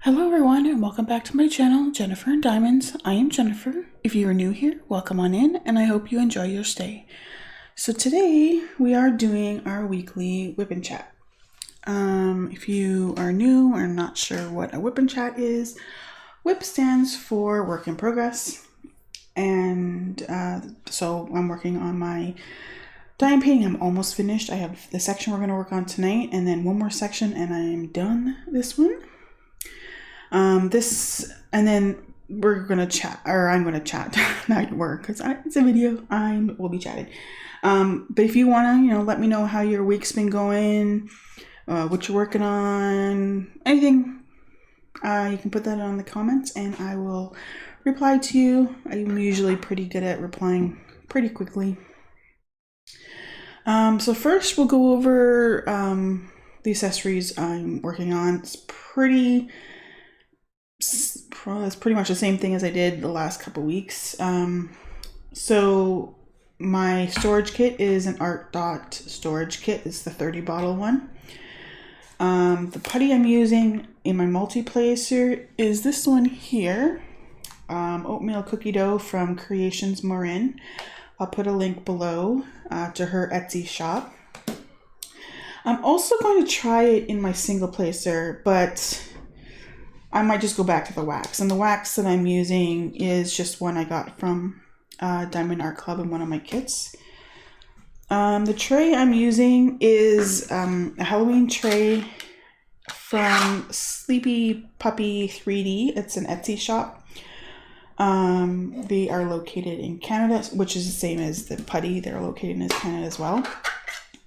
Hello everyone and welcome back to my channel, Jennifer and Diamonds. I am Jennifer. If you are new here, welcome on in and I hope you enjoy your stay. So today we are doing our weekly WIP and Chat. If you are new or not sure what a WIP and Chat is, WIP stands for work in progress. And so I'm working on my diamond painting. I'm almost finished. I have the section we're going to work on tonight and then one more section and I am done this one. And then we're gonna chat, or I'm gonna chat, not work, because it's a video. We'll be chatting. But if you wanna, let me know how your week's been going, what you're working on, anything, you can put that on the comments, and I will reply to you. I'm usually pretty good at replying pretty quickly. So first we'll go over the accessories I'm working on. It's pretty much the same thing as I did the last couple weeks. So my storage kit is an Art Dot storage kit. It's the 30 bottle one. The putty I'm using in my multi-placer is this one here. Oatmeal cookie dough from Creations Marin. I'll put a link below to her Etsy shop. I'm also going to try it in my single placer, but I might just go back to the wax. And the wax that I'm using is just one I got from Diamond Art Club in one of my kits. The tray I'm using is a Halloween tray from Sleepy Puppy 3D. It's an Etsy shop. They are located in Canada, which is the same as the putty. They're located in Canada as well.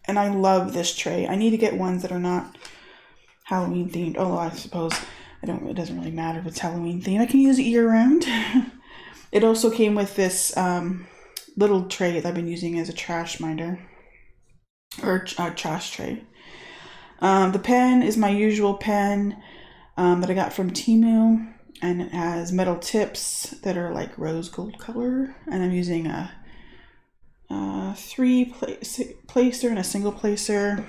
And I love this tray. I need to get ones that are not Halloween themed, although I suppose it doesn't really matter if it's Halloween themed. I can use it year round. It also came with this little tray that I've been using as a trash minder, or trash tray. The pen is my usual pen that I got from Temu, and it has metal tips that are like rose gold color, and I'm using a 3-placer and a single placer.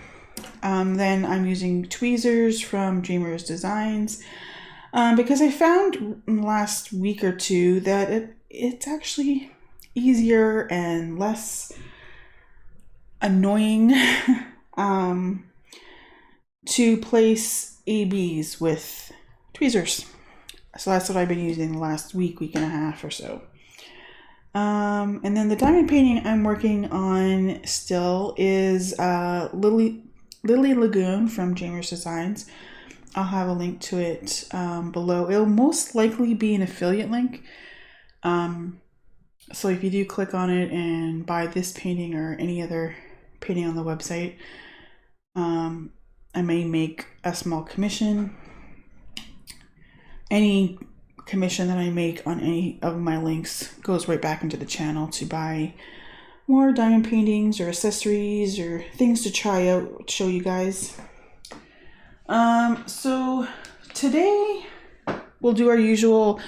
Then I'm using tweezers from Dreamers Designs because I found in the last week or two that it's actually easier and less annoying to place ABs with tweezers. So that's what I've been using the last week and a half or so. And then the diamond painting I'm working on still is Lily Lagoon from Dreamers Designs. I'll have a link to it below. It'll most likely be an affiliate link. So if you do click on it and buy this painting or any other painting on the website, I may make a small commission. Any commission that I make on any of my links goes right back into the channel to buy more diamond paintings or accessories or things to try out, show you guys. So today we'll do our usual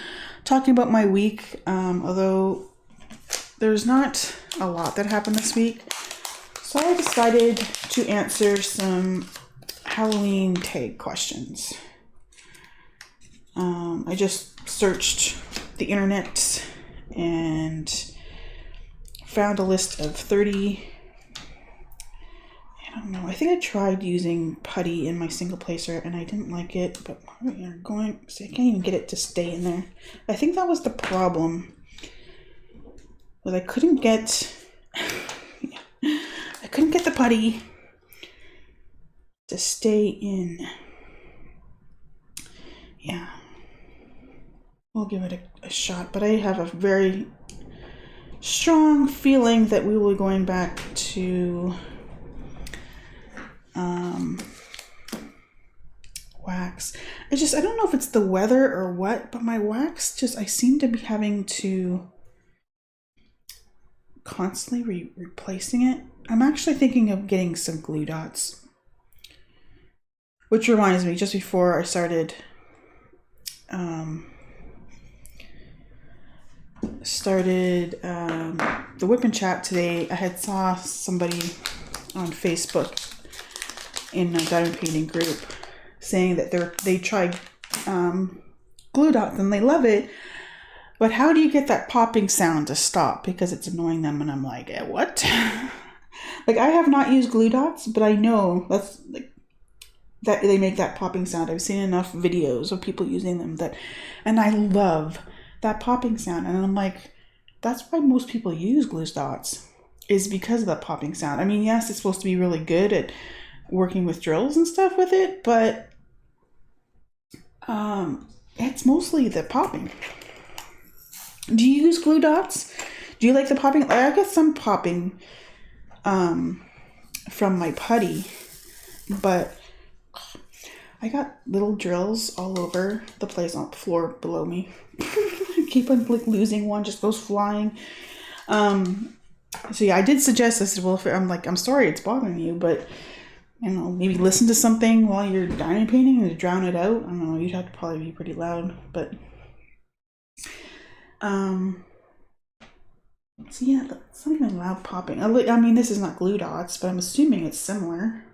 talking about my week, although there's not a lot that happened this week. So I decided to answer some Halloween tag questions. I just searched the internet and found a list of 30. I don't know. I think I tried using putty in my single placer and I didn't like it, but we are going. See, I can't even get it to stay in there. I think that was the problem. Was I couldn't get the putty to stay in. Yeah. We'll give it a shot, but I have a very strong feeling that we will be going back to wax. I don't know if it's the weather or what, but my wax I seem to be having to constantly replacing it. I'm actually thinking of getting some glue dots, which reminds me, just before I started the WIP and Chat today, I had saw somebody on Facebook in a diamond painting group saying that they tried glue dots and they love it. But how do you get that popping sound to stop? Because it's annoying them, and I'm like, what? Like, I have not used glue dots, but I know that's like that they make that popping sound. I've seen enough videos of people using them and I love that popping sound. And I'm like, that's why most people use glue dots, is because of that popping sound. I mean, yes, it's supposed to be really good at working with drills and stuff with it, but it's mostly the popping. Do you use glue dots? Do you like the popping? I got some popping from my putty, but I got little drills all over the place on the floor below me. I keep on like losing one, just goes flying. So yeah, I did suggest, I said, well, I'm sorry it's bothering you, but you know, maybe listen to something while you're diamond painting to drown it out. I don't know, you'd have to probably be pretty loud, but so yeah, something loud popping. I mean, this is not glue dots, but I'm assuming it's similar.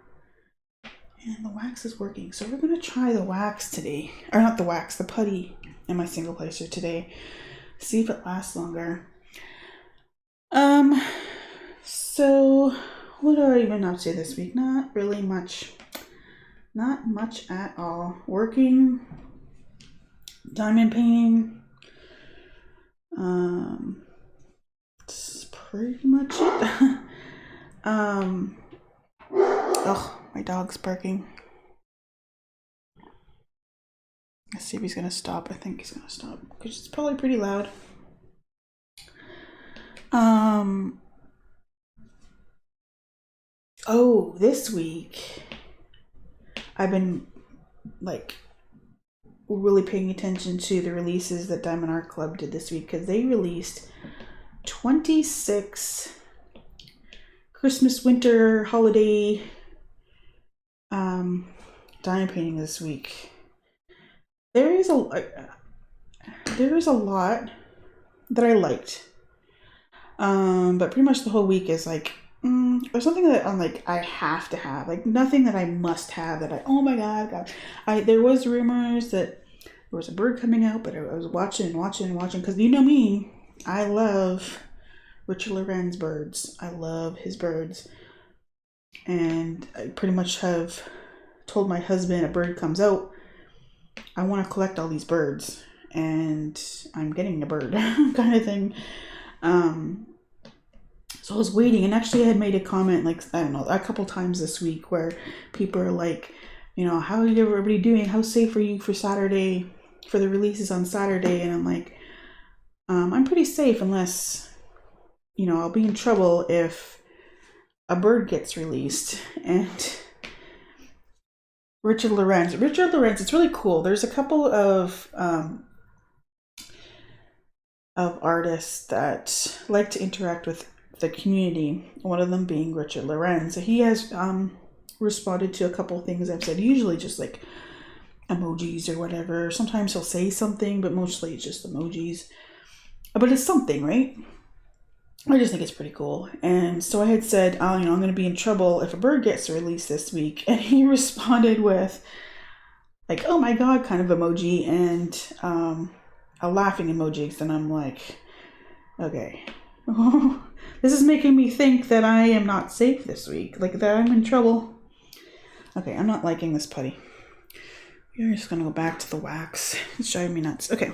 And the wax is working, so we're gonna try the wax today, or not the wax, the putty in my single placer today. See if it lasts longer. So what have I been up to this week? Not really much. Not much at all. Working, diamond painting. That's pretty much it. Oh, my dog's barking. Let's see if he's gonna stop. I think he's gonna stop because it's probably pretty loud. Oh, this week I've been like really paying attention to the releases that Diamond Art Club did this week, because they released 26 Christmas, winter, holiday diamond painting this week. There is a lot that I liked, but pretty much the whole week is like there's something that I'm like I have to have, like nothing that I must have that oh my god. There was rumors that there was a bird coming out, but I was watching because you know me, I love Richard Loren's birds. I love his birds, and I pretty much have told my husband, a bird comes out, I want to collect all these birds, and I'm getting a bird kind of thing. So I was waiting, and actually I had made a comment, like, I don't know, a couple times this week where people are like, you know, how are everybody doing? How safe are you for Saturday, for the releases on Saturday? And I'm like, I'm pretty safe unless, you know, I'll be in trouble if a bird gets released. And Richard Lorenz, it's really cool. There's a couple of artists that like to interact with the community, one of them being Richard Lorenz. He has responded to a couple things I've said, usually just like emojis or whatever. Sometimes he'll say something, but mostly it's just emojis. But it's something, right? I just think it's pretty cool. And so I had said, oh, you know, I'm going to be in trouble if a bird gets released this week. And he responded with like, oh my god, kind of emoji, and a laughing emoji. And I'm like, okay. This is making me think that I am not safe this week. Like that I'm in trouble. Okay, I'm not liking this putty. We're just going to go back to the wax. It's driving me nuts. Okay.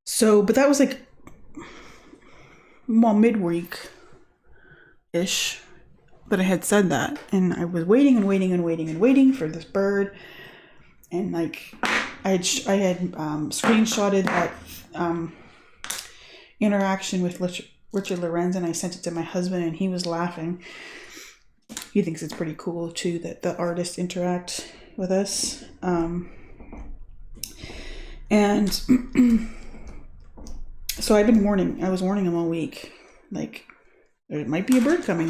So, but that was like, well, midweek-ish that I had said that. And I was waiting for this bird. And like, I had screenshotted that interaction with Richard Lorenz, and I sent it to my husband, and he was laughing. He thinks it's pretty cool too that the artists interact with us. And so I was warning him all week, like, there might be a bird coming.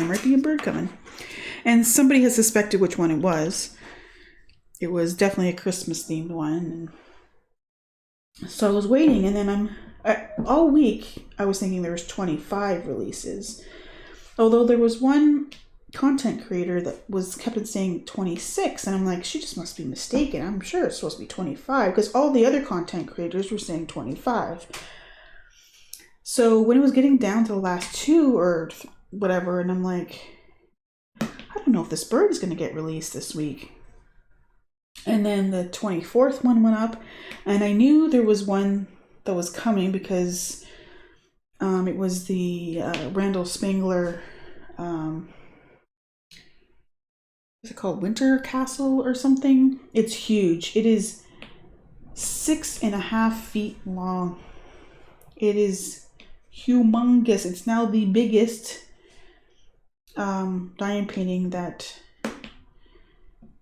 And somebody has suspected which one it was. It was definitely a Christmas themed one. And so I was waiting, and then all week I was thinking there was 25 releases. Although there was one content creator that kept saying 26, and I'm like, she just must be mistaken. I'm sure it's supposed to be 25 because all the other content creators were saying 25. So when it was getting down to the last two or whatever, and I'm like, I don't know if this bird is going to get released this week. And then the 24th one went up, and I knew there was one that was coming because it was the Randall Spangler, is it called Winter Castle or something? It's huge. It is 6.5 feet long. It is humongous. It's now the biggest diamond painting that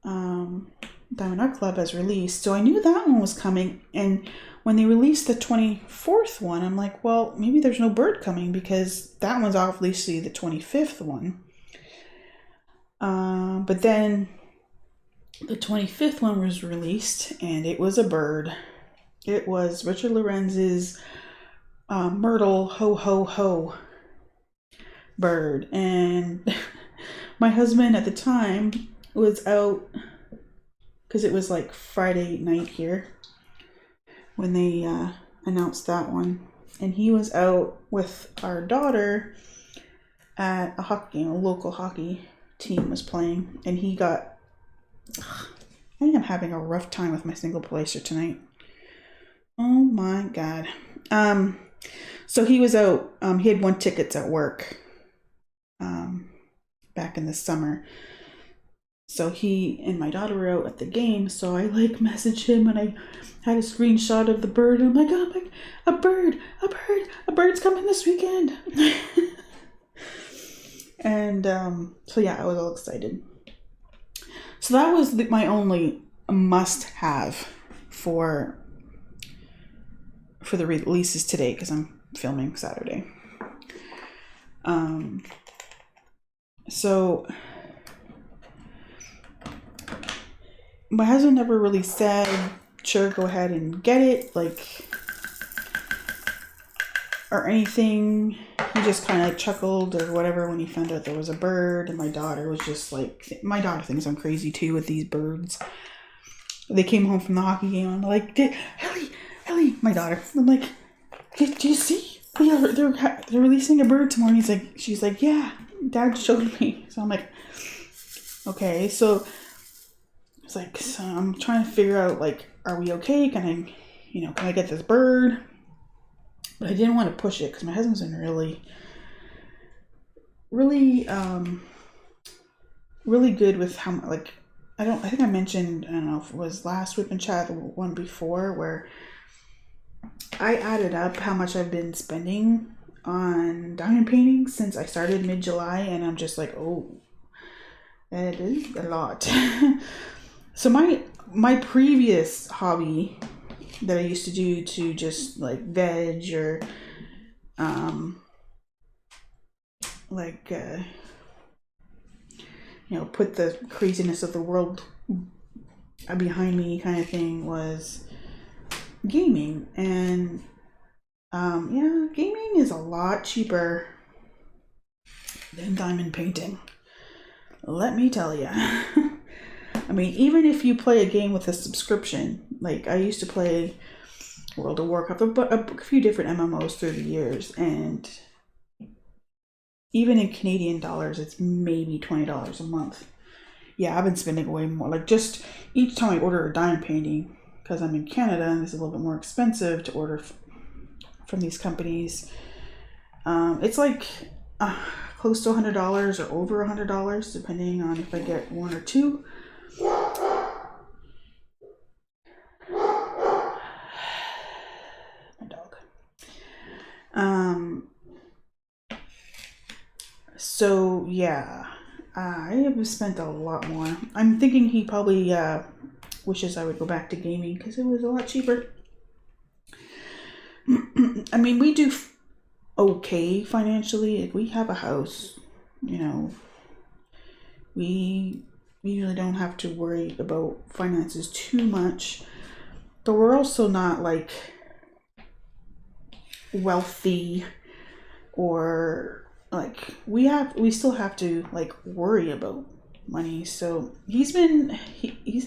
Diamond Art Club has released. So I knew that one was coming, and when they released the 24th one, I'm like, well, maybe there's no bird coming because that one's obviously the 25th one. But then the 25th one was released, and it was a bird. It was Richard Lorenz's Myrtle Ho Ho Ho bird. And my husband at the time was out, because it was like Friday night here when they announced that one. And he was out with our daughter at a hockey game. A local hockey team was playing, and he got, I think I'm having a rough time with my single placer tonight. Oh my God. So he was out, he had won tickets at work back in the summer. So he and my daughter were out at the game, so I like messaged him, and I had a screenshot of the bird, and I'm like, oh my, a bird's coming this weekend. And so yeah, I was all excited. So that was my only must-have for the releases today, because I'm filming Saturday. So my husband never really said, sure, go ahead and get it, like, or anything. He just kind of chuckled or whatever when he found out there was a bird, and my daughter was just like, my daughter thinks I'm crazy too with these birds. They came home from the hockey game, and I'm like, Ellie, my daughter, I'm like, do you see? They're releasing a bird tomorrow. And she's like, yeah, Dad showed me. So I'm like, okay. So it's like, so I'm trying to figure out, like, are we okay? Can I get this bird? But I didn't want to push it because my husband's been really good with how, like, I think I mentioned, I don't know if it was last WIP and Chat, the one before, where I added up how much I've been spending on diamond painting since I started mid-July, and I'm just like, oh, that is a lot. So my previous hobby that I used to do to just like veg or put the craziness of the world behind me kind of thing was gaming. And gaming is a lot cheaper than diamond painting, let me tell you. I mean, even if you play a game with a subscription, like I used to play World of Warcraft, a few different MMOs through the years, and even in Canadian dollars, it's maybe $20 a month. Yeah, I've been spending way more. Like, just each time I order a diamond painting, because I'm in Canada and it's a little bit more expensive to order from these companies, it's like close to $100 or over $100, depending on if I get one or two. My dog. So yeah, I have spent a lot more. I'm thinking he probably wishes I would go back to gaming because it was a lot cheaper. I mean, we do okay financially. Like, we have a house, we usually don't have to worry about finances too much, but we're also not like wealthy or like we still have to like worry about money. So he's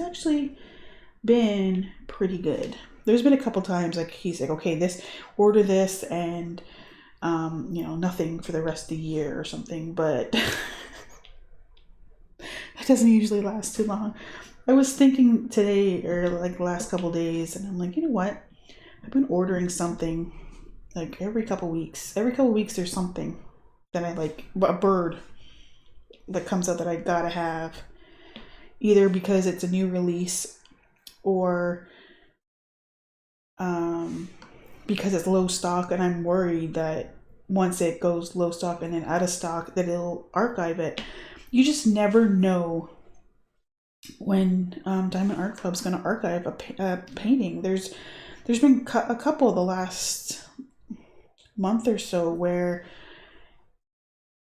actually been pretty good. There's been a couple times like he's like, okay, order this, and nothing for the rest of the year or something, but it doesn't usually last too long. I was thinking today, or like the last couple days, and I'm like, you know what? I've been ordering something like every couple weeks. Every couple weeks there's something that I like, a bird that comes out that I gotta have, either because it's a new release or because it's low stock, and I'm worried that once it goes low stock and then out of stock that it'll archive it. You just never know when Diamond Art Club's going to archive a painting. There's been a couple the last month or so where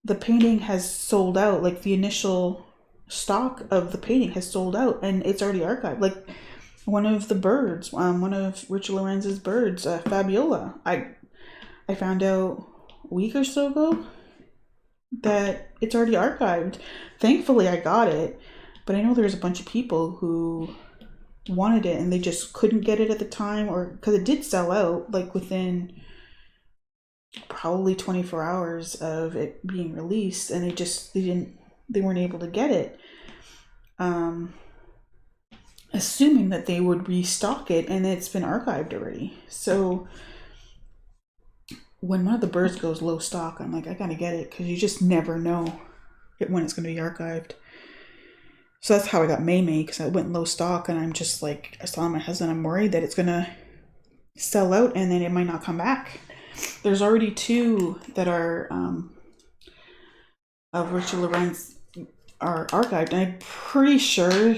the painting has sold out, like the initial stock of the painting has sold out and it's already archived. Like one of the birds, one of Richard Lorenz's birds, Fabiola, I found out a week or so ago that it's already archived. Thankfully I got it, but I know there's a bunch of people who wanted it and they just couldn't get it at the time, or because it did sell out like within probably 24 hours of it being released, and they weren't able to get it, assuming that they would restock it, and it's been archived already. So when one of the birds goes low stock, I'm like, I gotta get it, because you just never know when it's going to be archived. So that's how I got May, because I went low stock, and I'm just like, I was telling my husband, I'm worried that it's going to sell out and then it might not come back. There's already 2 that are of Richard Lorenz are archived, and I'm pretty sure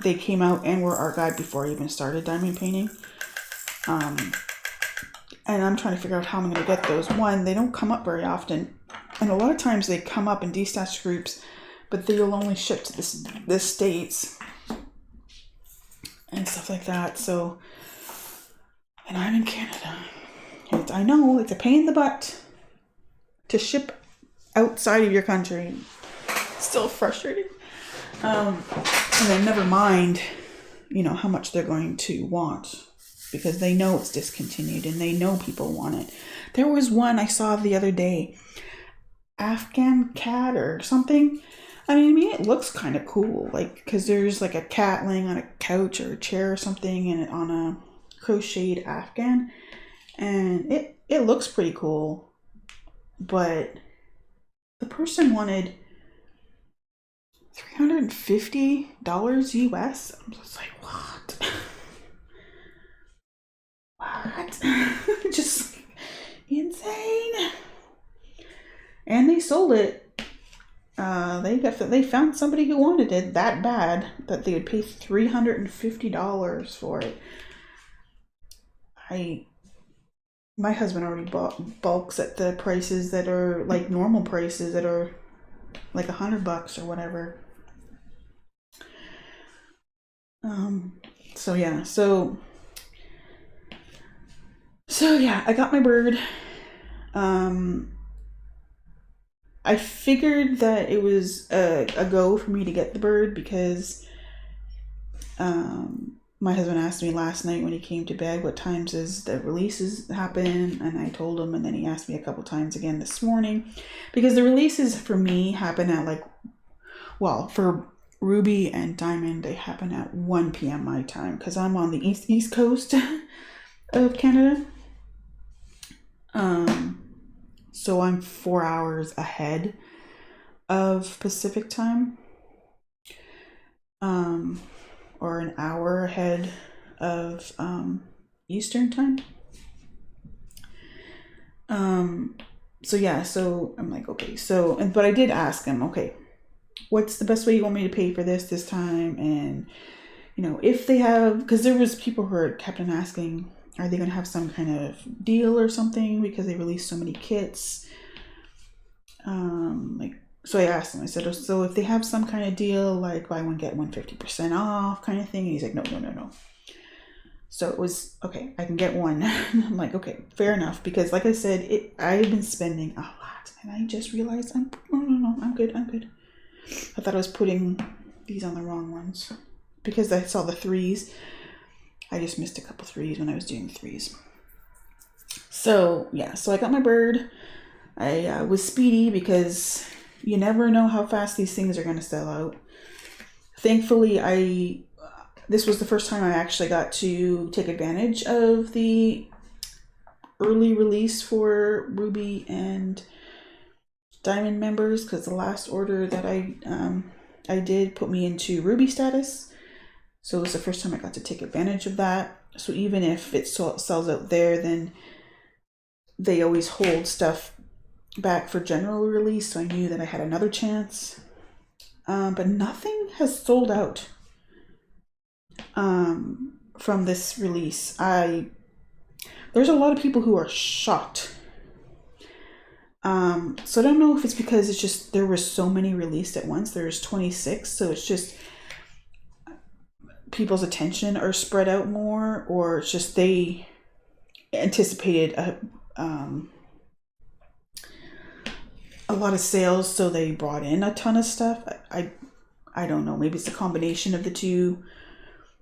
they came out and were archived before I even started diamond painting. And I'm trying to figure out how I'm going to get those. One, they don't come up very often, and a lot of times they come up in destashed groups, but they will only ship to the States and stuff like that. So, and I'm in Canada. I know it's a pain in the butt to ship outside of your country. Still frustrating. And then never mind, how much they're going to want, because they know it's discontinued and they know people want it. There was one I saw the other day, Afghan cat or something. I mean, it looks kind of cool, like, because there's like a cat laying on a couch or a chair or something, and on a crocheted Afghan, and it looks pretty cool, but the person wanted $350 US. I'm just like, what? What? Just insane. And they sold it. They found somebody who wanted it that bad that they would pay $350 for it. My husband already bought bulks at the prices that are like normal prices, that are like $100 or whatever. So yeah, I got my bird. I figured that it was a go for me to get the bird, because my husband asked me last night when he came to bed what times does the releases happen, and I told him, and then he asked me a couple times again this morning, because the releases for me happen at for Ruby and Diamond, they happen at 1 p.m. my time, because I'm on the east coast of Canada. So I'm 4 hours ahead of Pacific time, or an hour ahead of Eastern time. So I'm like, okay, but I did ask him, okay, what's the best way you want me to pay for this time? And, if they have, because there was people who kept on asking, are they going to have some kind of deal or something because they released so many kits? So I asked him, I said, so if they have some kind of deal, like buy one, get one 50% off kind of thing? And he's like, no. So it was, okay, I can get one. I'm like, okay, fair enough. Because like I said, I've been spending a lot. And I just realized no, I'm good. I thought I was putting these on the wrong ones. Because I saw the 3s. I just missed a couple 3s when I was doing 3s. So yeah, so I got my bird. I was speedy because you never know how fast these things are going to sell out. Thankfully, this was the first time I actually got to take advantage of the early release for Ruby and Diamond members, because the last order that I did put me into Ruby status. So it was the first time I got to take advantage of that. So even if it sells out there, then they always hold stuff back for general release. So I knew that I had another chance. But nothing has sold out from this release. There's a lot of people who are shocked. So I don't know if it's because it's just there were so many released at once. There's 26, so it's just people's attention are spread out more, or it's just they anticipated a lot of sales, so they brought in a ton of stuff. I don't know. Maybe it's a combination of the two,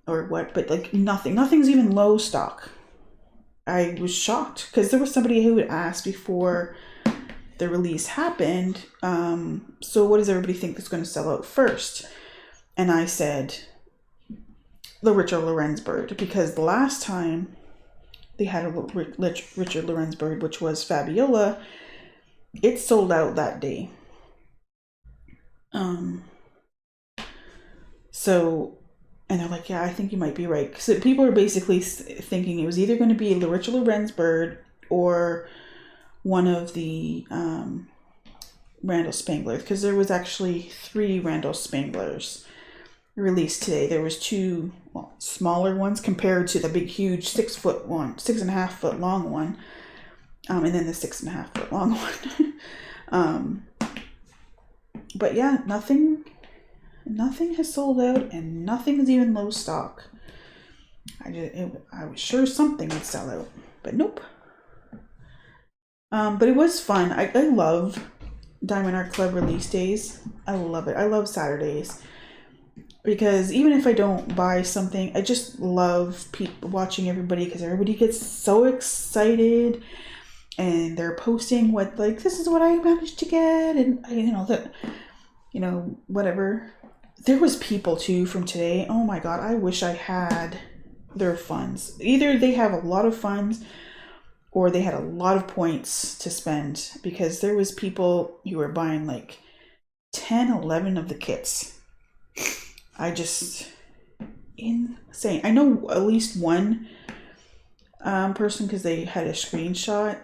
or what. But like nothing's even low stock. I was shocked because there was somebody who had asked before the release happened, so what does everybody think is going to sell out first? And I said the Richard Lorenz bird, because the last time they had a Richard Lorenz bird, which was Fabiola, it sold out that day. So, and they're like, yeah, I think you might be right. So people are basically thinking it was either going to be the Richard Lorenz bird or one of the Randall Spanglers, because there was actually 3 Randall Spanglers released today. There was 2 smaller ones compared to the big, huge 6-foot one, 6.5 foot long one, and then the 6.5 foot long one. But yeah, nothing has sold out, and nothing is even low stock. I was sure something would sell out, but nope. But it was fun. I love Diamond Art Club release days. I love it. I love Saturdays. Because even if I don't buy something, I just love watching everybody, because everybody gets so excited and they're posting what, like, this is what I managed to get, and whatever. There was people too from today. Oh my God, I wish I had their funds. Either they have a lot of funds or they had a lot of points to spend, because there was people who were buying like 10, 11 of the kits. Insane. I know at least one person, because they had a screenshot.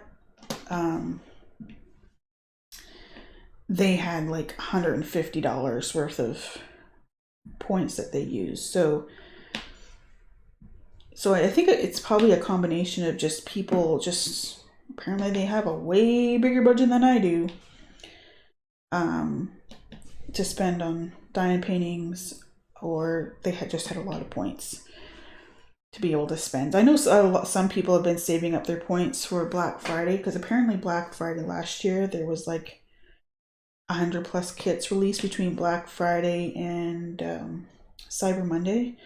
They had like $150 worth of points that they used. So I think it's probably a combination of just people apparently they have a way bigger budget than I do to spend on diamond paintings, or they just had a lot of points to be able to spend. I know some people have been saving up their points for Black Friday, because apparently Black Friday last year there was like 100 plus kits released between Black Friday and Cyber Monday.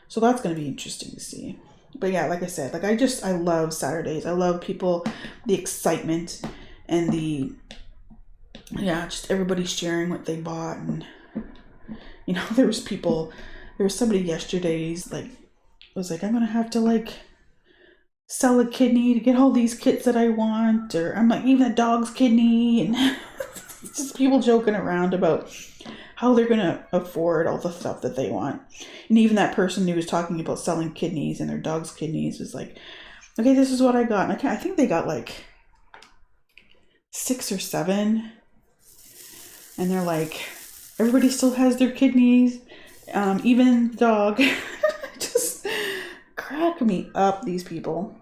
So that's going to be interesting to see. But yeah, like I said, like I love Saturdays. I love the excitement, and just everybody sharing what they bought. And there was somebody yesterday's like was like, I'm gonna have to like sell a kidney to get all these kits that I want, or I'm like, even a dog's kidney, and just people joking around about how they're gonna afford all the stuff that they want. And even that person who was talking about selling kidneys and their dog's kidneys was like, okay, this is what I got. And I think they got like 6 or 7, and they're like, everybody still has their kidneys, even the dog. Just crack me up, these people.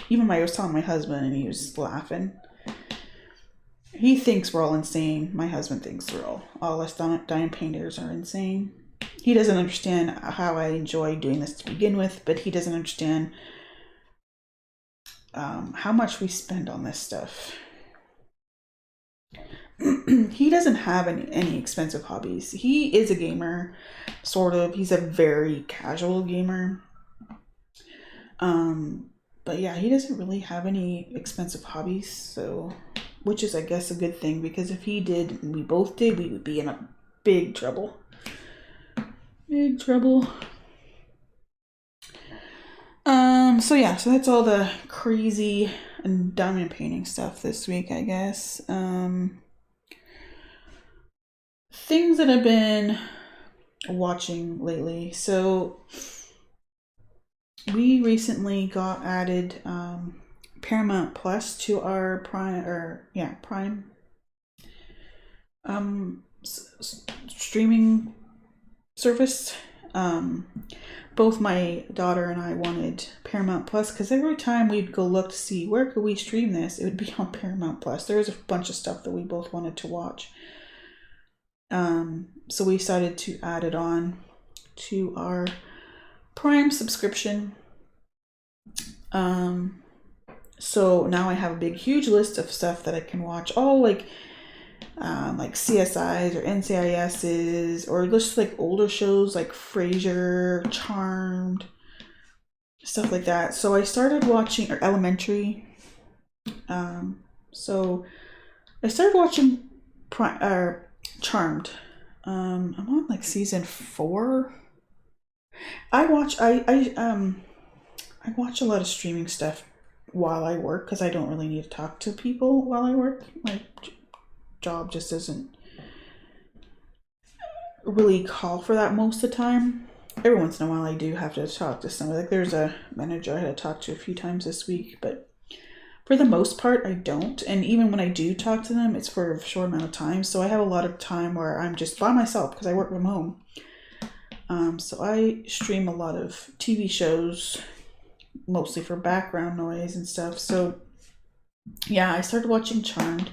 Even I was telling my husband, and he was laughing. He thinks we're all insane. My husband thinks we're all us diamond painters are insane. he doesn't understand how I enjoy doing this to begin with, but he doesn't understand how much we spend on this stuff. He doesn't have any expensive hobbies. He is a gamer, sort of. He's a very casual gamer. But yeah, he doesn't really have any expensive hobbies, so, which is, I guess, a good thing, because if he did and we both did, we would be in a big trouble. Big trouble. So yeah, so that's all the crazy and diamond painting stuff this week, I guess. Things that I've been watching lately. So we recently got added Paramount Plus to our Prime streaming service. Both my daughter and I wanted Paramount Plus because every time we'd go look to see where could we stream this, it would be on Paramount Plus. There was a bunch of stuff that we both wanted to watch. So we decided to add it on to our Prime subscription. So now I have a big, huge list of stuff that I can watch, all like CSIs or NCISs, or just like older shows like Frasier, Charmed, stuff like that. So I started watching, or Elementary. So I started watching Charmed. I'm on like season 4. I watch a lot of streaming stuff while I work because I don't really need to talk to people while I work. My job just doesn't really call for that most of the time. Every once in a while I do have to talk to somebody. Like there's a manager I had to talk to a few times this week, but for the most part I don't. And even when I do talk to them, it's for a short amount of time. So I have a lot of time where I'm just by myself because I work from home. So I stream a lot of TV shows, mostly for background noise and stuff. So yeah, I started watching Charmed.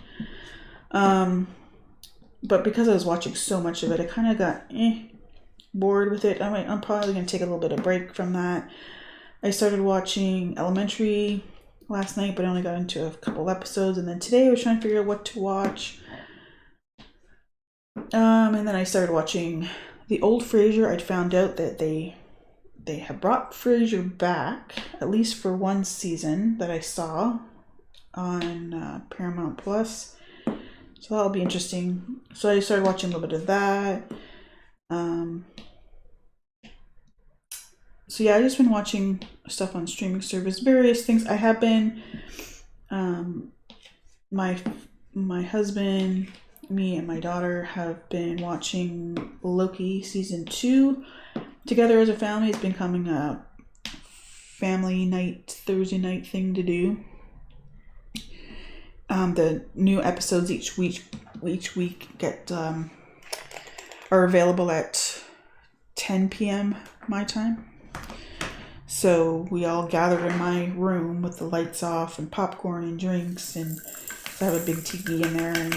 But because I was watching so much of it, I kind of got bored with it. I'm probably going to take a little bit of break from that. I started watching Elementary last night, but I only got into a couple episodes. And then today I was trying to figure out what to watch. And then I started watching the old Frasier. I'd found out that they have brought Frasier back, at least for one season that I saw on Paramount Plus. So that'll be interesting. So I started watching a little bit of that. So yeah, I've just been watching stuff on streaming service, various things. I have been, my husband, me, and my daughter have been watching Loki season 2 together as a family. It's becoming a family night, Thursday night thing to do. The new episodes each week are available at 10 p.m. my time. So we all gather in my room with the lights off and popcorn and drinks, and I have a big TV in there, and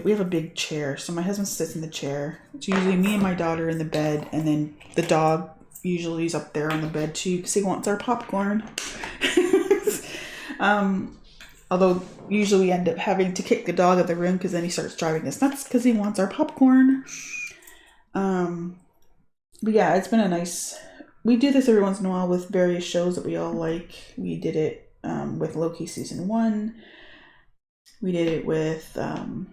we have a big chair. So my husband sits in the chair. It's usually me and my daughter in the bed, and then the dog usually is up there on the bed too because he wants our popcorn. Although usually we end up having to kick the dog out of the room because then he starts driving us nuts because he wants our popcorn. But yeah, it's been a nice... We do this every once in a while with various shows that we all like. We did it with Loki season 1. We did it with The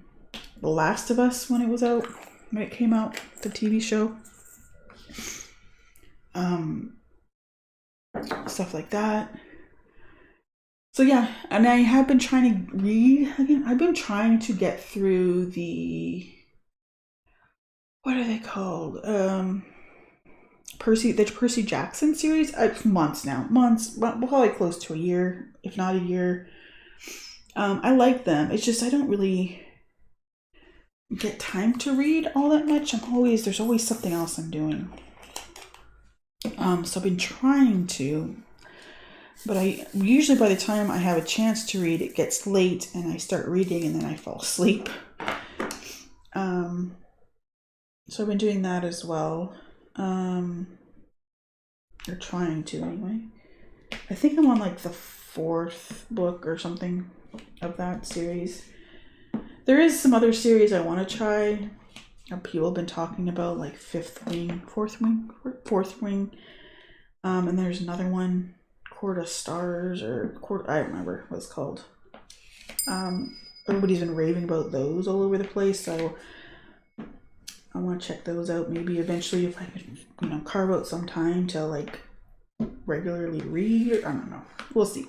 Last of Us when it came out, the TV show. Stuff like that. So yeah, and I have been trying to read again. I've been trying to get through what are they called? The Percy Jackson series. Months, probably close to a year, if not a year. I like them. It's just I don't really get time to read all that much. There's always something else I'm doing. So I've been trying to. But I usually, by the time I have a chance to read, it gets late and I start reading and then I fall asleep. So I've been doing that as well. Or trying to anyway. I think I'm on like the 4th book or something of that series. There is some other series I want to try. People have been talking about like 4th wing. And there's another one, Court of Stars, or I don't remember what it's called. Everybody's been raving about those all over the place, so I want to check those out. Maybe eventually if I could, carve out some time to like regularly read. I don't know. We'll see.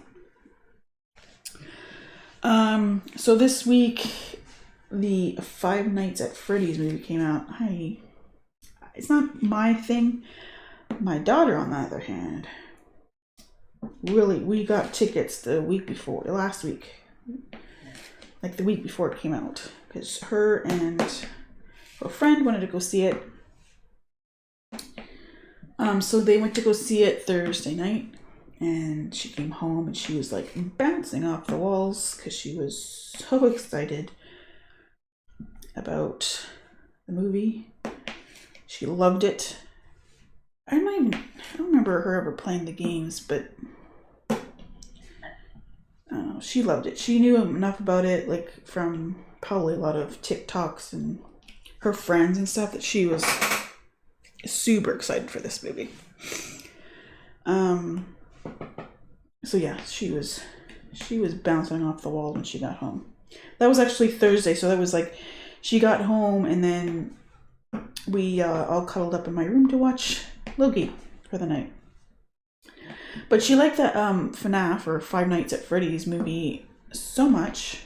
So this week, the Five Nights at Freddy's movie came out. It's not my thing. My daughter, on the other hand, really, we got tickets last week, like the week before it came out, because her and her friend wanted to go see it. So they went to go see it Thursday night, and she came home and she was like bouncing off the walls because she was so excited about the movie. She loved it. I don't remember her ever playing the games, but I don't know, she loved it. She knew enough about it, like from probably a lot of TikToks and her friends and stuff, that she was super excited for this movie. So yeah, she was bouncing off the wall when she got home. That was actually Thursday, so that was like she got home and then we all cuddled up in my room to watch Loki for the night. But she liked that FNAF, or Five Nights at Freddy's movie, so much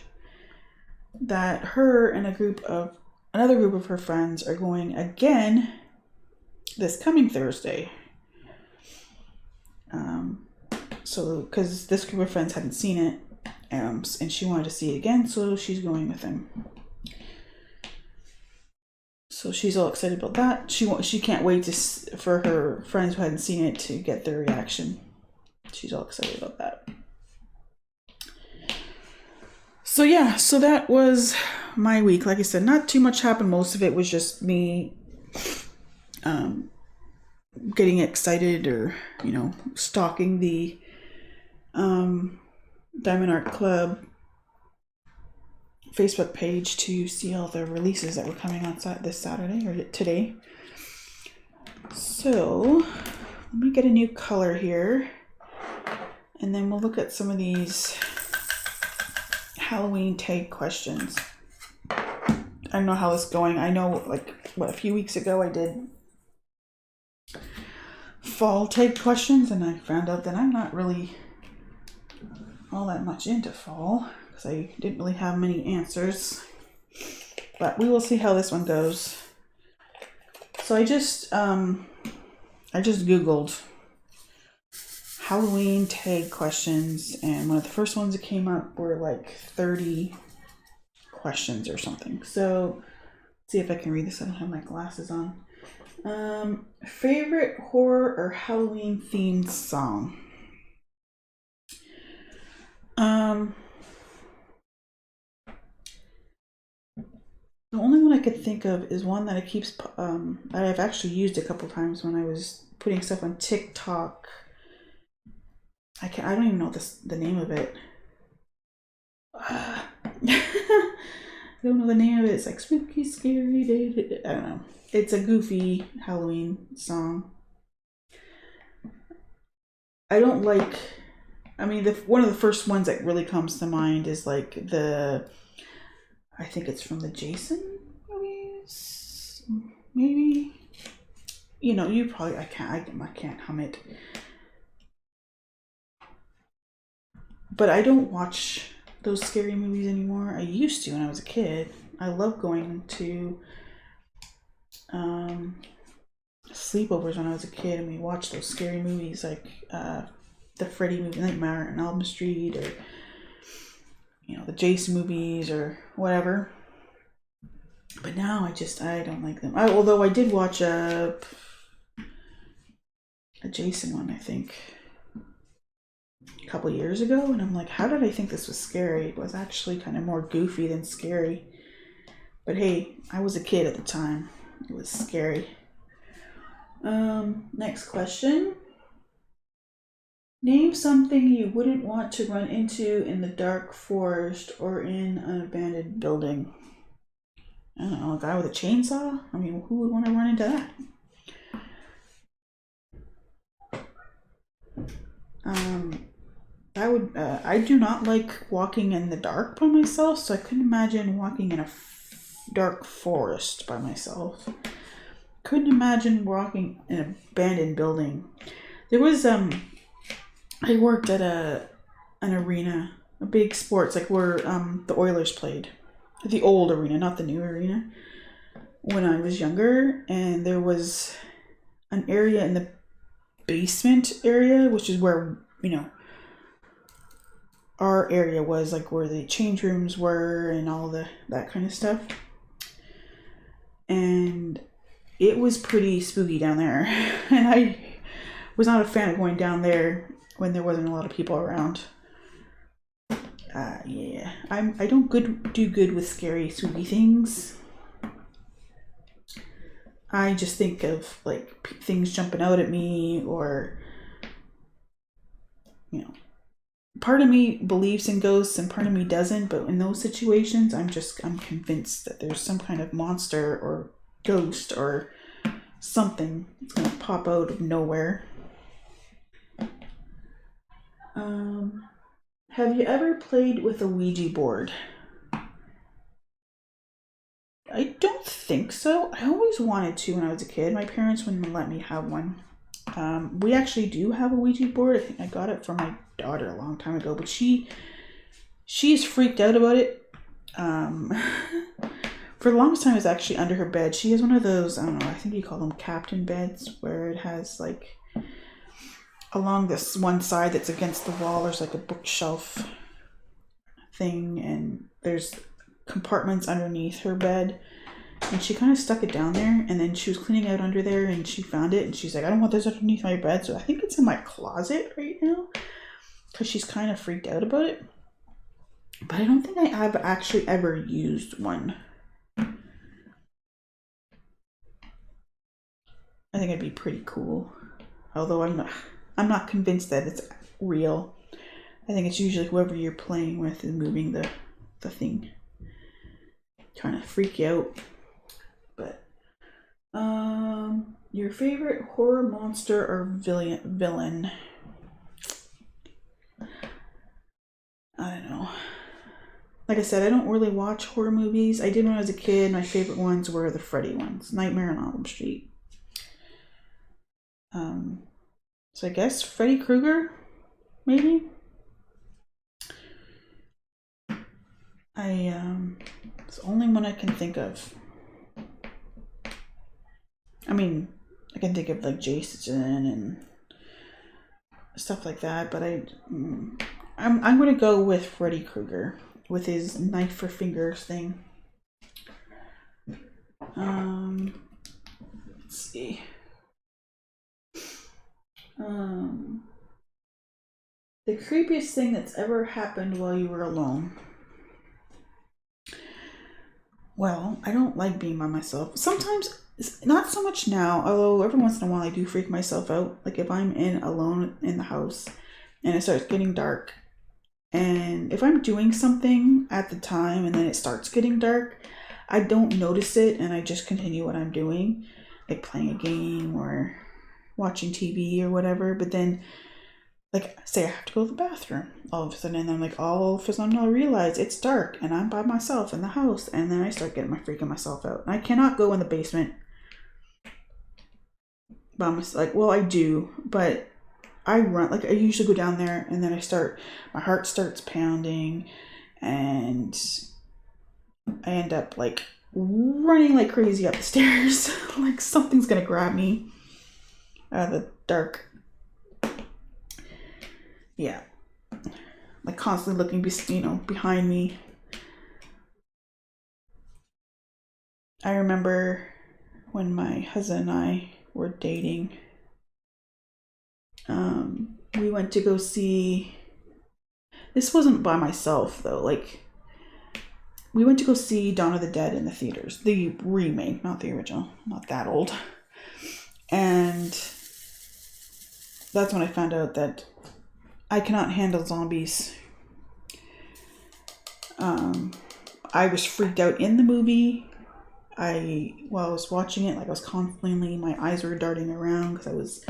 that her and another group of her friends are going again this coming Thursday. So because this group of friends hadn't seen it, and she wanted to see it again, so she's going with them. So she's all excited about that. She can't wait for her friends who hadn't seen it to get their reaction. She's all excited about that. So yeah, so that was my week. Like I said, not too much happened. Most of it was just me getting excited, or stalking the Diamond Art Club Facebook page to see all the releases that were coming out this Saturday or today. So let me get a new color here, and then we'll look at some of these Halloween tag questions. I don't know how this is going. I know a few weeks ago I did fall tag questions, and I found out that I'm not really all that much into fall because I didn't really have many answers. But we will see how this one goes. So I just Googled Halloween tag questions, and one of the first ones that came up were like 30 questions or something. So let's see if I can read this. I don't have my glasses on. Favorite horror or Halloween themed song? The only one I could think of is one that I've actually used a couple times when I was putting stuff on TikTok. I don't even know the name of it. I don't know the name of it. It's like spooky, scary day. I don't know. It's a goofy Halloween song. I don't like. One of the first ones that really comes to mind is like I think it's from the Jason movies, maybe. You probably I can't hum it. But I don't watch those scary movies anymore. I used to when I was a kid. I love going to sleepovers when I was a kid, and we watched those scary movies like the Freddy movie, Nightmare on Elm Street, or the Jason movies or whatever. But now I don't like them. Although I did watch a Jason one, I think, a couple years ago, and I'm like, how did I think this was scary? It was actually kind of more goofy than scary. But hey, I was a kid at the time. It was scary. Next question. Name something you wouldn't want to run into in the dark forest or in an abandoned building. I don't know, a guy with a chainsaw? I mean, who would want to run into that? I do not like walking in the dark by myself, so I couldn't imagine walking in a dark forest by myself. Couldn't imagine walking in an abandoned building. There was, I worked at an arena, a big sports, like where the Oilers played. The old arena, not the new arena, when I was younger, and there was an area in the basement area, which is where, you know, our area was, like where the change rooms were and all that kind of stuff. And it was pretty spooky down there. And I was not a fan of going down there when there wasn't a lot of people around. Yeah, I don't do good with scary, spooky things. I just think of like things jumping out at me, or, you know, part of me believes in ghosts and part of me doesn't, but in those situations, I'm convinced that there's some kind of monster or ghost or something that's gonna pop out of nowhere. Have you ever played with a Ouija board? I don't think so. I always wanted to when I was a kid. My parents wouldn't let me have one. We actually do have a Ouija board. I think I got it for my daughter a long time ago, but she's freaked out about it. For the longest time, it was actually under her bed. She has one of those, I don't know, I think you call them captain beds, where it has like, along this one side that's against the wall, there's like a bookshelf thing, and there's compartments underneath her bed, and she kind of stuck it down there, and then she was cleaning out under there and she found it, and she's like, I don't want this underneath my bed, so I think it's in my closet right now because she's kind of freaked out about it. But I don't think I have actually ever used one. I think it'd be pretty cool, although I'm not convinced that it's real. I think it's usually whoever you're playing with is moving the thing, trying to freak you out. But your favorite horror monster or villain? I don't know. Like I said, I don't really watch horror movies. I did when I was a kid. My favorite ones were the Freddy ones, Nightmare on Elm Street. So I guess Freddy Krueger, maybe. It's the only one I can think of. I mean, I can think of like Jason and stuff like that, but I'm gonna go with Freddy Krueger with his knife for fingers thing. Let's see. The creepiest thing that's ever happened while you were alone. Well, I don't like being by myself. Sometimes, not so much now, although every once in a while I do freak myself out. Like if I'm alone in the house and it starts getting dark, and if I'm doing something at the time and then it starts getting dark, I don't notice it and I just continue what I'm doing, like playing a game or watching TV or whatever. But then, like, say I have to go to the bathroom all of a sudden, and then like all of a sudden I'll realize it's dark and I'm by myself in the house, and then I start freaking myself out. And I cannot go in the basement by myself. Like, well, I do, but I run. Like, I usually go down there, and then my heart starts pounding, and I end up like running like crazy up the stairs. Like something's gonna grab me out of the dark. Yeah, like constantly looking, behind me. I remember when my husband and I were dating. We went to go see. This wasn't by myself though. Like, we went to go see Dawn of the Dead in the theaters, the remake, not the original, not that old. And that's when I found out that I cannot handle zombies. I was freaked out in the movie. While I was watching it, like I was constantly, my eyes were darting around because I was,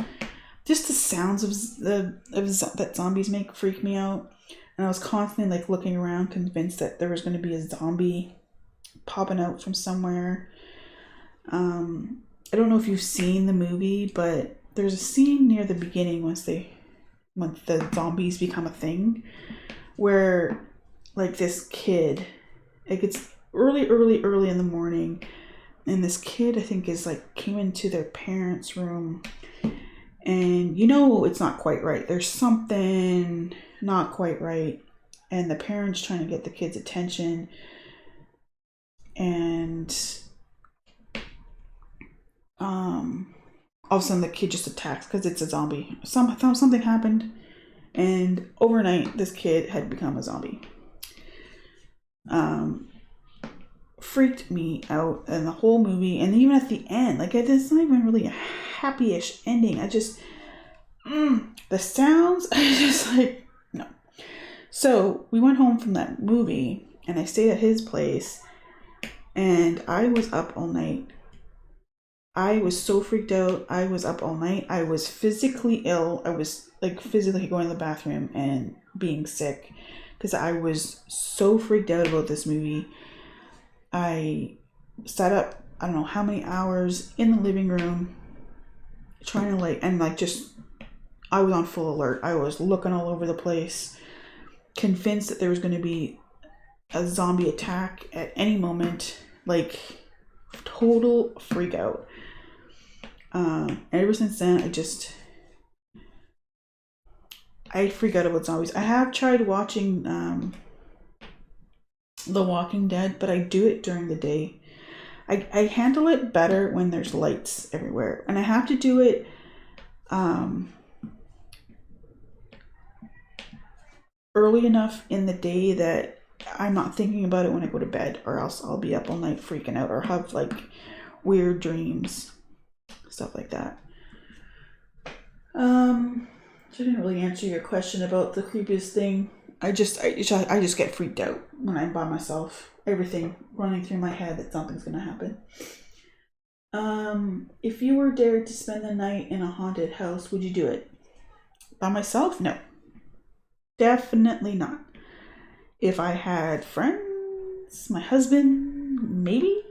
just the sounds that zombies make freak me out. And I was constantly like looking around, convinced that there was going to be a zombie popping out from somewhere. I don't know if you've seen the movie, but there's a scene near the beginning once the zombies become a thing, where like this kid, like it's early in the morning, and this kid I think is like came into their parents' room, and you know it's not quite right. There's something not quite right, and the parents trying to get the kid's attention, and all of a sudden the kid just attacks because it's a zombie. Something happened, and overnight this kid had become a zombie. Freaked me out in the whole movie, and even at the end, like it's not even really a happy-ish ending. I just the sounds, I just like no. So we went home from that movie, and I stayed at his place, and I was up all night. I was so freaked out. I was up all night. I was physically ill. I was like physically going to the bathroom and being sick because I was so freaked out about this movie. I sat up, I don't know how many hours in the living room trying to I was on full alert. I was looking all over the place, convinced that there was going to be a zombie attack at any moment, like total freak out. And ever since then, I freak out about zombies. I have tried watching The Walking Dead, but I do it during the day. I handle it better when there's lights everywhere, and I have to do it early enough in the day that I'm not thinking about it when I go to bed, or else I'll be up all night freaking out or have like weird dreams, stuff like that. So I didn't really answer your question about the creepiest thing. I just get freaked out when I'm by myself. Everything running through my head that something's gonna happen. If you were dared to spend the night in a haunted house, would you do it? By myself? No. Definitely not. If I had friends, my husband, maybe.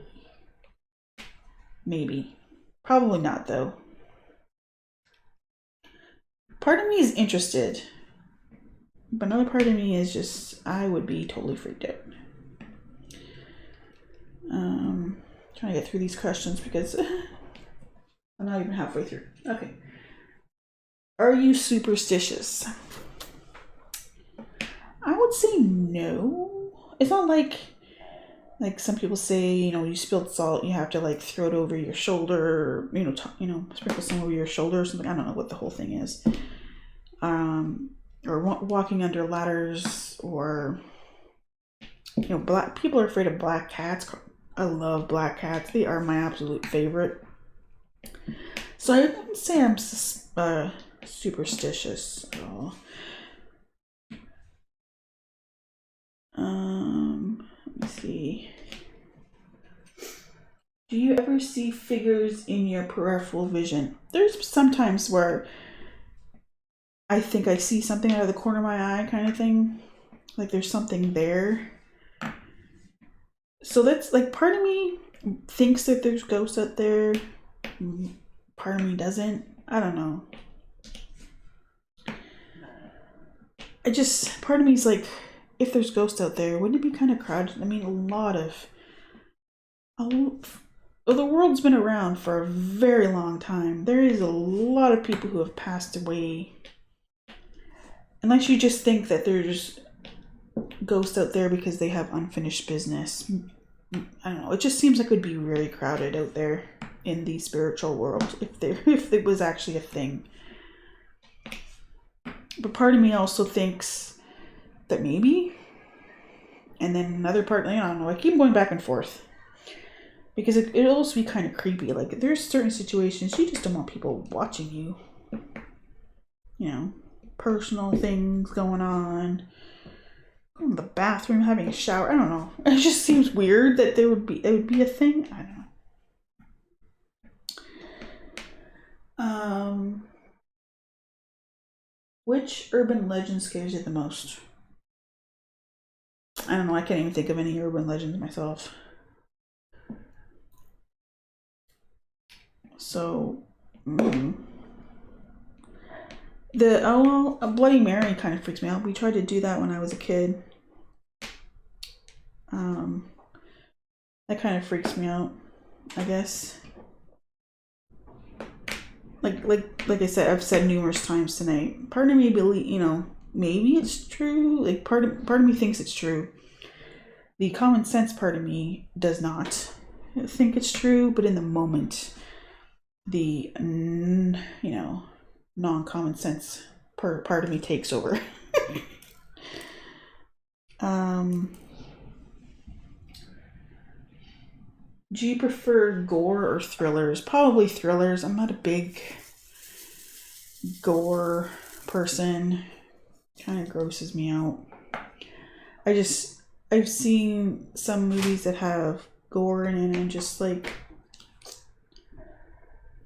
Probably not, though. Part of me is interested, but another part of me is just, I would be totally freaked out. Trying to get through these questions because I'm not even halfway through. Okay. Are you superstitious? I would say no. It's not like some people say, you spilled salt, you have to like throw it over your shoulder, or, sprinkle some over your shoulder or something. I don't know what the whole thing is. Or walking under ladders, or, black people are afraid of black cats. I love black cats. They are my absolute favorite. So I wouldn't say I'm superstitious at all. Let me see. Do you ever see figures in your peripheral vision? There's sometimes where I think I see something out of the corner of my eye, kind of thing. Like there's something there. So that's like, part of me thinks that there's ghosts out there. Part of me doesn't. I don't know. Part of me is like, if there's ghosts out there, wouldn't it be kind of crowded? I mean, the world's been around for a very long time. There is a lot of people who have passed away. Unless you just think that there's ghosts out there because they have unfinished business. I don't know. It just seems like it would be very crowded out there in the spiritual world if it was actually a thing. But part of me also thinks that maybe And then another part, I don't know, I keep going back and forth. Because it'll also be kind of creepy. Like, there's certain situations you just don't want people watching you. You know, personal things going on. Going to the bathroom, having a shower. I don't know. It just seems weird that it would be a thing. I don't know. Which urban legend scares you the most? I don't know. I can't even think of any urban legends myself. So, a Bloody Mary kind of freaks me out. We tried to do that when I was a kid. That kind of freaks me out, I guess. Like I said, I've said numerous times tonight. Part of me believe, maybe it's true. Like part of me thinks it's true. The common sense part of me does not think it's true, but in the moment, the non-common sense part of me takes over. Do you prefer gore or thrillers? Probably thrillers. I'm not a big gore person. Kind of grosses me out. I've seen some movies that have gore in it and I'm just like,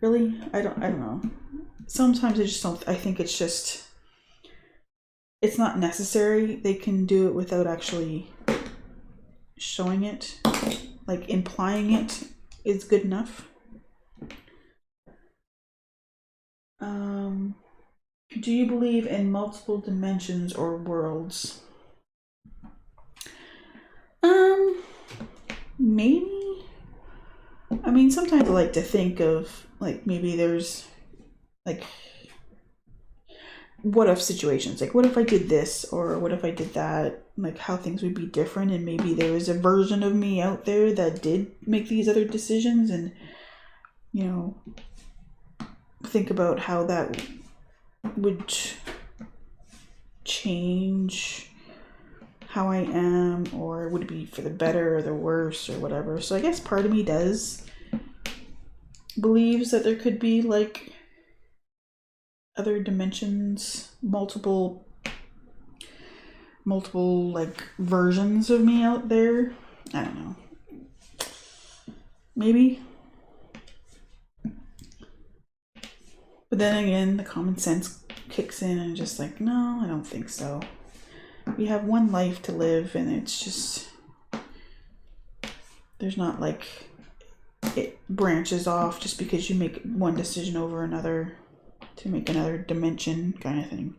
really? I don't know. Sometimes I just don't. I think it's not necessary. They can do it without actually showing it. Like, implying it is good enough. Do you believe in multiple dimensions or worlds? Maybe. I mean, sometimes I like to think of, like, maybe there's, like, what if situations. Like, what if I did this, or what if I did that? Like, how things would be different, and maybe there was a version of me out there that did make these other decisions, and, think about how that would change how I am, or would it be for the better or the worse or whatever. So I guess part of me believes that there could be, like, other dimensions, multiple like versions of me out there. I don't know. Maybe. But then again, the common sense kicks in and just like, no, I don't think so. We have one life to live, and it's just, there's not like it branches off just because you make one decision over another to make another dimension kind of thing.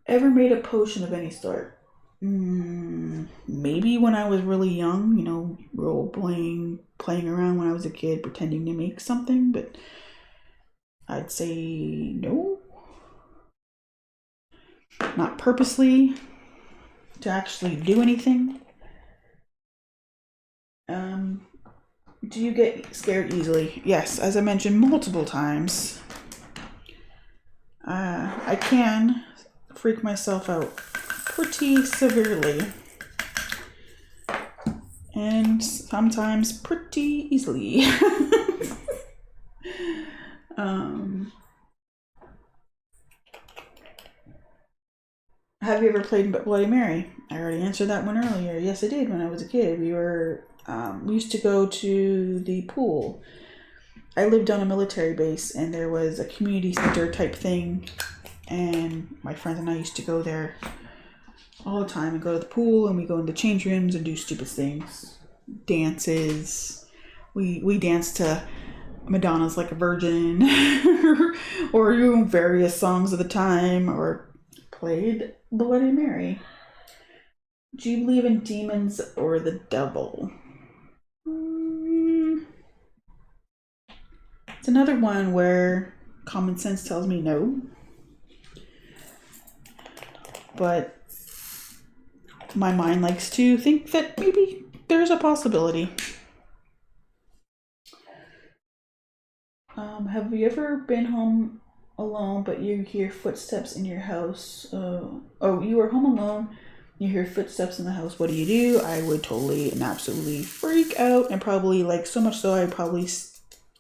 Ever made a potion of any sort? Maybe when I was really young, role playing around when I was a kid, pretending to make something, but I'd say no. Not purposely to actually do anything. Do you get scared easily? Yes, as I mentioned multiple times. I can freak myself out pretty severely. And sometimes pretty easily. Have you ever played Bloody Mary? I already answered that one earlier. Yes, I did when I was a kid. We used to go to the pool. I lived on a military base, and there was a community center type thing, and my friends and I used to go there all the time and go to the pool, and we go into change rooms and do stupid things, dances. We danced to Madonna's Like a Virgin or various songs of the time, or played Bloody Mary. Do you believe in demons or the devil? It's another one where common sense tells me no. But my mind likes to think that maybe there's a possibility. Have you ever been home alone, but you hear footsteps in your house. Oh, you are home alone. You hear footsteps in the house. What do? I would totally and absolutely freak out, and probably like so much so I'd probably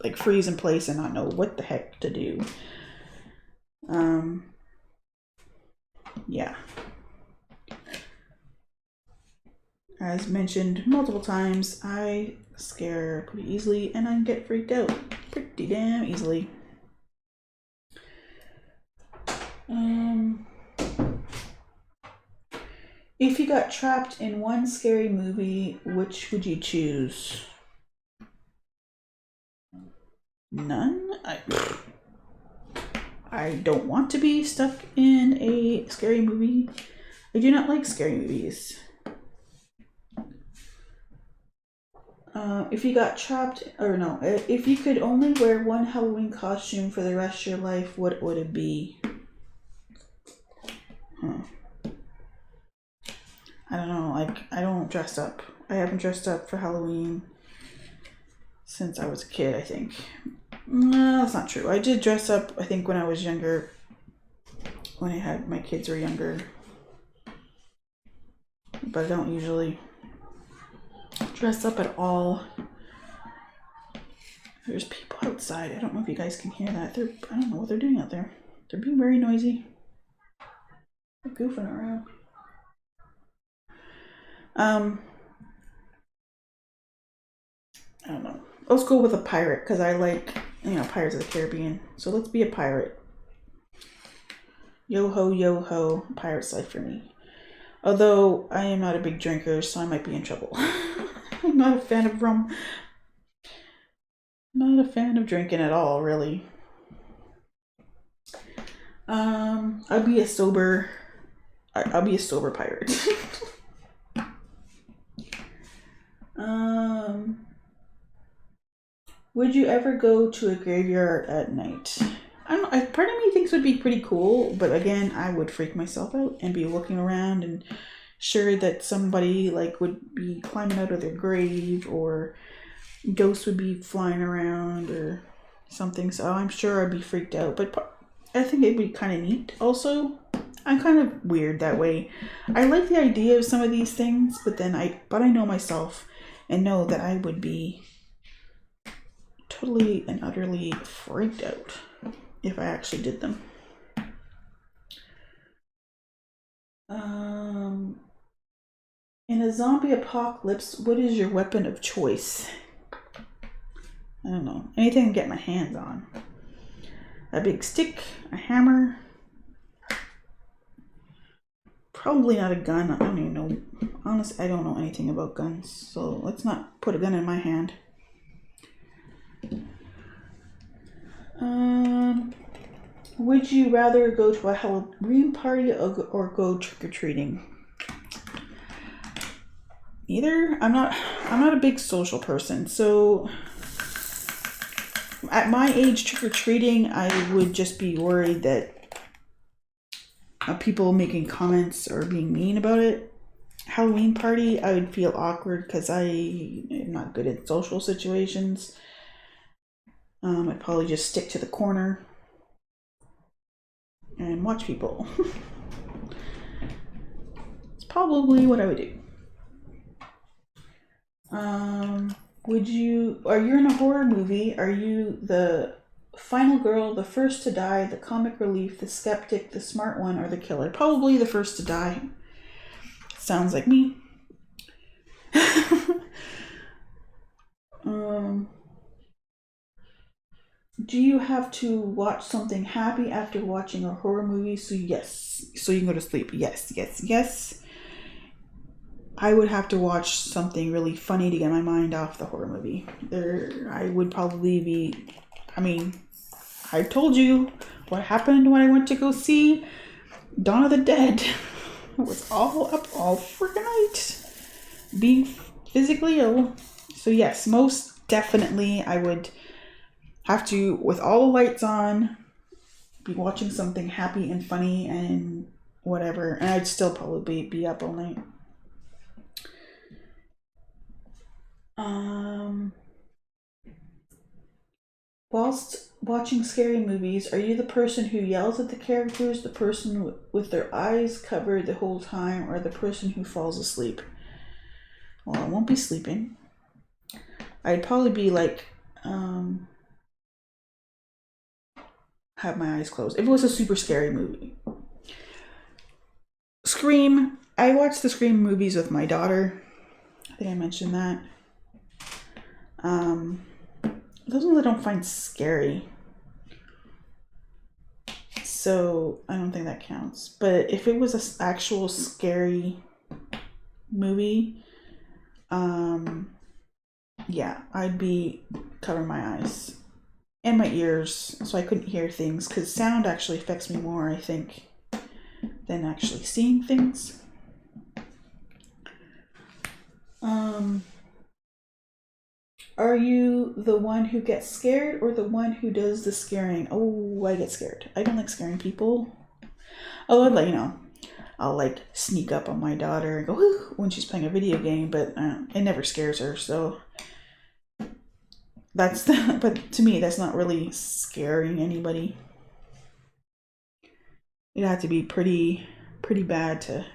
like freeze in place and not know what the heck to do. Yeah. As mentioned multiple times, I scare pretty easily and I get freaked out pretty damn easily. If you got trapped in one scary movie, which would you choose? None? I don't want to be stuck in a scary movie. I do not like scary movies. If you got trapped, or no, if you could only wear one Halloween costume for the rest of your life, what would it be? I don't know, like, I don't dress up. I haven't dressed up for Halloween since I was a kid, I think. No, that's not true. I did dress up, I think, when I was younger, when my kids were younger. But I don't usually dress up at all. There's people outside. I don't know if you guys can hear that. I don't know what they're doing out there. They're being very noisy. They're goofing around. I don't know. Let's go with a pirate because I like, Pirates of the Caribbean. So let's be a pirate. Yo ho, pirate's life for me. Although I am not a big drinker, so I might be in trouble. I'm not a fan of rum. Not a fan of drinking at all, really. I'll be a sober pirate. Would you ever go to a graveyard at night? I don't know. Part of me thinks it would be pretty cool, but again, I would freak myself out and be looking around and sure that somebody like would be climbing out of their grave or ghosts would be flying around or something. So I'm sure I'd be freaked out, but I think it'd be kind of neat. Also, I'm kind of weird that way. I like the idea of some of these things, but I know myself and know that I would be totally and utterly freaked out if I actually did them. In a zombie apocalypse, what is your weapon of choice? I don't know. Anything I can get my hands on. A big stick, a hammer. Probably not a gun. I don't even know. Honestly, I don't know anything about guns. So let's not put a gun in my hand. Would you rather go to a Halloween party or go trick-or-treating? Neither. I'm not a big social person, so at my age, trick-or-treating, I would just be worried that people making comments or being mean about it. Halloween party, I would feel awkward because I am not good at social situations. I'd probably just stick to the corner and watch people. It's probably what I would do. You're in a horror movie, are you the final girl, the first to die, the comic relief, the skeptic, the smart one, or the killer? Probably the first to die. Sounds like me. Do you have to watch something happy after watching a horror movie? So yes. So you can go to sleep. Yes. I would have to watch something really funny to get my mind off the horror movie. I would probably be... I told you what happened when I went to go see Dawn of the Dead. I was all up all freaking night, being physically ill. So yes, most definitely I would have to, with all the lights on, be watching something happy and funny and whatever. And I'd still probably be up all night. Whilst watching scary movies, are you the person who yells at the characters, the person with their eyes covered the whole time, or the person who falls asleep? Well, I won't be sleeping. I'd probably be like, have my eyes closed. If it was a super scary movie. Scream. I watched the Scream movies with my daughter. I think I mentioned that. Those ones I don't find scary. So I don't think that counts. But if it was an actual scary movie, yeah, I'd be covering my eyes and my ears so I couldn't hear things, because sound actually affects me more, I think, than actually seeing things. Are you the one who gets scared or the one who does the scaring? Oh, I get scared. I don't like scaring people. Oh, I'd like, I'll like sneak up on my daughter and go whoo when she's playing a video game, but it never scares her. So but to me, that's not really scaring anybody. It'd have to be pretty bad to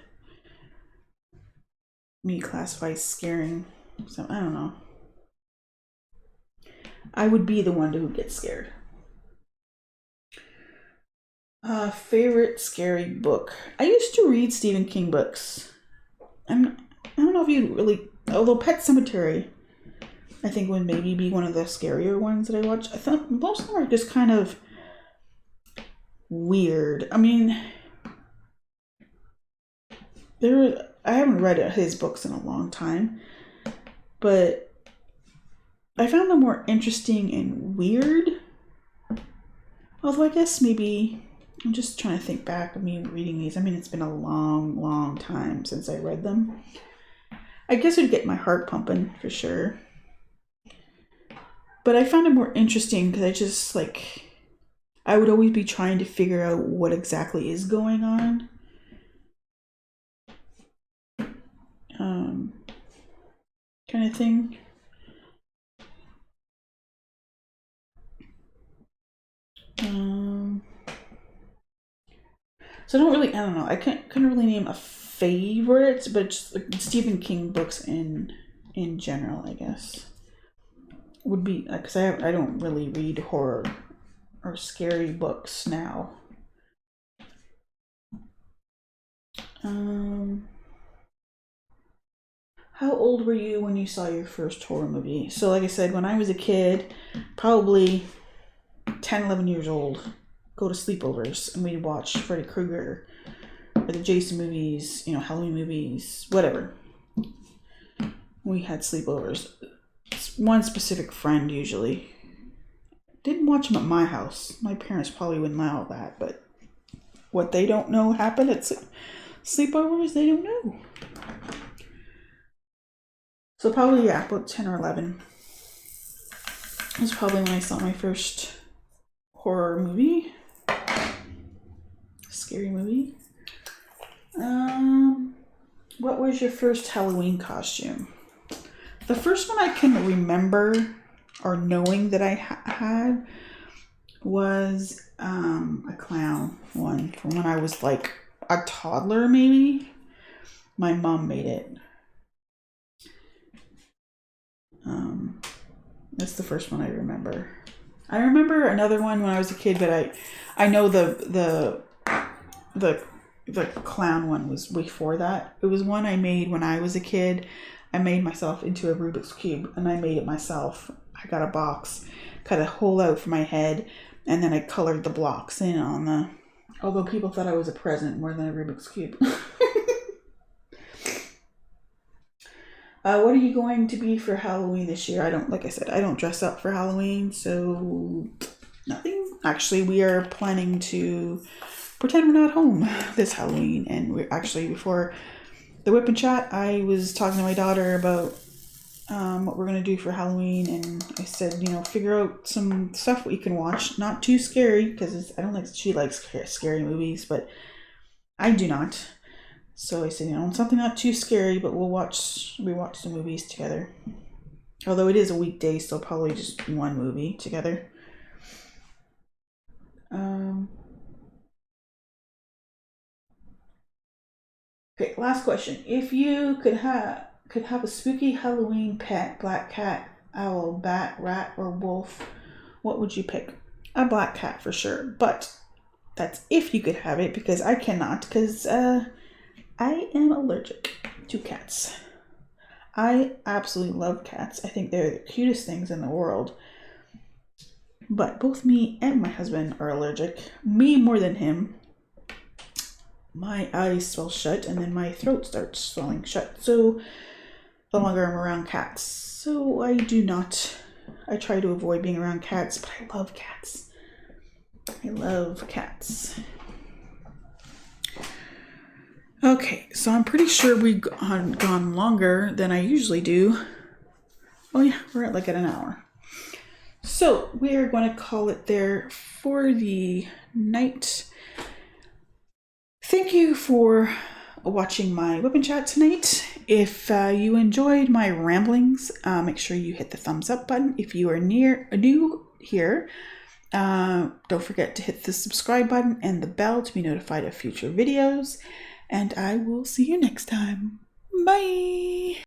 me classify scaring. So I don't know. I would be the one who gets scared. Favorite scary book. I used to read Stephen King books. I don't know if you really, although Pet Sematary, I think would maybe be one of the scarier ones that I watched. I thought most of them are just kind of weird. I mean, I haven't read his books in a long time, but I found them more interesting and weird. Although I guess maybe, I'm just trying to think back of me reading these. I mean, it's been a long time since I read them. I guess it'd get my heart pumping for sure. But I found it more interesting because I just I would always be trying to figure out what exactly is going on. Kind of thing. So I don't know. I couldn't really name a favorite, but just like Stephen King books in general, I guess, would be, because I don't really read horror or scary books now. How old were you when you saw your first horror movie? So like I said, when I was a kid, probably 10, 11 years old, go to sleepovers and we'd watch Freddy Krueger or the Jason movies, Halloween movies, whatever. We had sleepovers. One specific friend usually. Didn't watch them at my house. My parents probably wouldn't allow that, but what they don't know happened at sleepovers, they don't know. So probably, yeah, about 10 or 11. That's probably when I saw my first horror movie. Scary movie. What was your first Halloween costume? The first one I can remember or knowing that I had was a clown one from when I was like a toddler, maybe. My mom made it. That's the first one I remember. I remember another one when I was a kid, but I know the clown one was before that. It was one I made when I was a kid. I made myself into a Rubik's Cube, and I made it myself. I got a box, cut a hole out for my head, and then I colored the blocks in on the... Although people thought I was a present more than a Rubik's Cube. What are you going to be for Halloween this year? Like I said, I don't dress up for Halloween, so nothing. Actually, we are planning to pretend we're not home this Halloween, and we're actually, before the WIP and Chat, I was talking to my daughter about what we're going to do for Halloween, and I said, figure out some stuff we can watch. Not too scary, because I don't think she likes scary movies, but I do not. So I said, something not too scary, but we watch some movies together. Although it is a weekday, so probably just one movie together. Okay, last question. If you could have a spooky Halloween pet, black cat, owl, bat, rat, or wolf, what would you pick? A black cat for sure, but that's if you could have it, because I cannot, because I am allergic to cats. I absolutely love cats. I think they're the cutest things in the world. But both me and my husband are allergic. Me more than him. My eyes swell shut and then my throat starts swelling shut. So the longer I'm around cats. So I try to avoid being around cats, but I love cats. I love cats. Okay, so I'm pretty sure we've gone longer than I usually do. Oh yeah, we're at an hour. So we are going to call it there for the night. Thank you for watching my WIP and Chat tonight. If you enjoyed my ramblings, make sure you hit the thumbs up button. If you are new here, don't forget to hit the subscribe button and the bell to be notified of future videos. And I will see you next time. Bye!